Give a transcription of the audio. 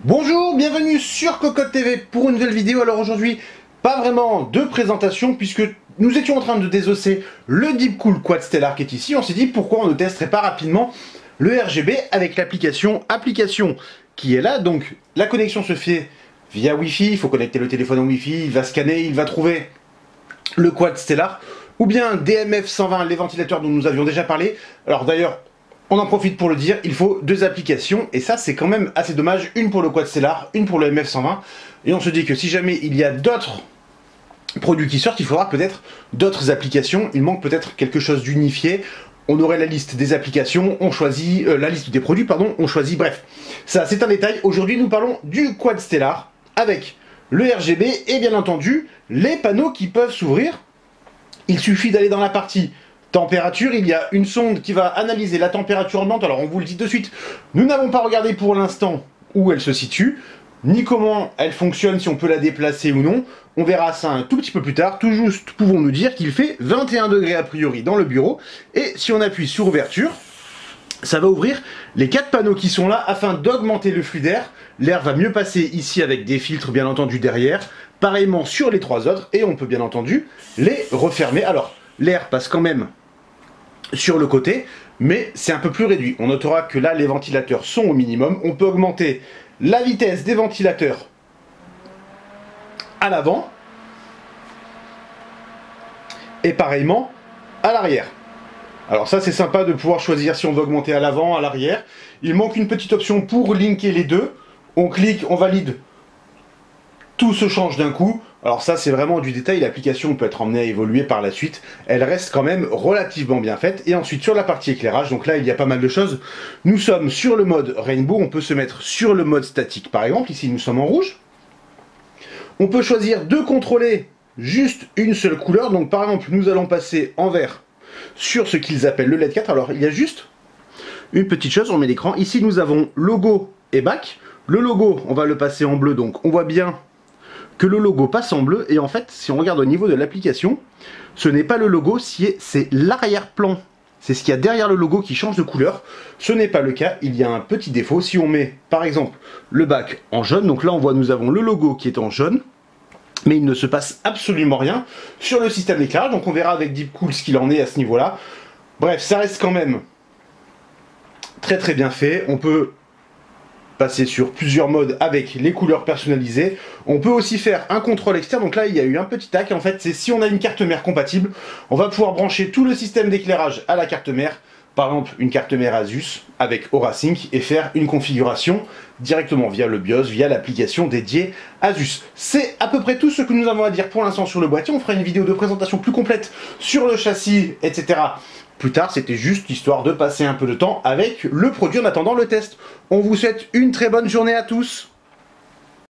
Bonjour, bienvenue sur Cocotte TV pour une nouvelle vidéo. Alors aujourd'hui, pas vraiment de présentation puisque nous étions en train de désosser le Deepcool Quad Stellar qui est ici. On s'est dit pourquoi on ne testerait pas rapidement le RGB avec l'application qui est là. Donc la connexion se fait via Wi-Fi, il faut connecter le téléphone au Wi-Fi, il va scanner, il va trouver le Quad Stellar ou bien DMF 120, les ventilateurs dont nous avions déjà parlé. Alors d'ailleurs, on en profite pour le dire, il faut deux applications, et ça c'est quand même assez dommage, une pour le Quad Stellar, une pour le MF120, et on se dit que si jamais il y a d'autres produits qui sortent, il faudra peut-être d'autres applications, il manque peut-être quelque chose d'unifié, on aurait la liste des applications, on choisit, la liste des produits, pardon, on choisit, bref. Ça c'est un détail, aujourd'hui nous parlons du Quad Stellar, avec le RGB, et bien entendu, les panneaux qui peuvent s'ouvrir. Il suffit d'aller dans la partie température, il y a une sonde qui va analyser la température ambiante. Alors on vous le dit de suite, nous n'avons pas regardé pour l'instant où elle se situe, ni comment elle fonctionne, si on peut la déplacer ou non. On verra ça un tout petit peu plus tard. Tout juste pouvons nous dire qu'il fait 21 degrés a priori dans le bureau. Et si on appuie sur ouverture, ça va ouvrir les 4 panneaux qui sont là afin d'augmenter le flux d'air. L'air va mieux passer ici avec des filtres bien entendu derrière. Pareillement sur les 3 autres et on peut bien entendu les refermer. Alors l'air passe quand même sur le côté, mais c'est un peu plus réduit. On notera que là, les ventilateurs sont au minimum. On peut augmenter la vitesse des ventilateurs à l'avant et pareillement à l'arrière. Alors ça, c'est sympa de pouvoir choisir si on veut augmenter à l'avant, à l'arrière. Il manque une petite option pour linker les deux. On clique, on valide. Tout se change d'un coup. Alors ça c'est vraiment du détail, l'application peut être emmenée à évoluer par la suite, elle reste quand même relativement bien faite. Et ensuite sur la partie éclairage, donc là il y a pas mal de choses, nous sommes sur le mode Rainbow, on peut se mettre sur le mode statique par exemple, ici nous sommes en rouge. On peut choisir de contrôler juste une seule couleur, donc par exemple nous allons passer en vert sur ce qu'ils appellent le LED 4, alors il y a juste une petite chose, on met l'écran, ici nous avons logo et back, le logo on va le passer en bleu, donc on voit bien que le logo passe en bleu, et en fait, si on regarde au niveau de l'application, ce n'est pas le logo, c'est l'arrière-plan. C'est ce qu'il y a derrière le logo qui change de couleur. Ce n'est pas le cas, il y a un petit défaut. Si on met, par exemple, le back en jaune, donc là on voit nous avons le logo qui est en jaune, mais il ne se passe absolument rien sur le système d'éclairage, donc on verra avec Deepcool ce qu'il en est à ce niveau-là. Bref, ça reste quand même très très bien fait. On peut passer sur plusieurs modes avec les couleurs personnalisées. On peut aussi faire un contrôle externe, donc là il y a eu un petit hack, en fait c'est si on a une carte mère compatible, on va pouvoir brancher tout le système d'éclairage à la carte mère, par exemple une carte mère Asus avec AuraSync, et faire une configuration directement via le BIOS, via l'application dédiée Asus. C'est à peu près tout ce que nous avons à dire pour l'instant sur le boîtier. On fera une vidéo de présentation plus complète sur le châssis, etc. plus tard, c'était juste histoire de passer un peu de temps avec le produit en attendant le test. On vous souhaite une très bonne journée à tous.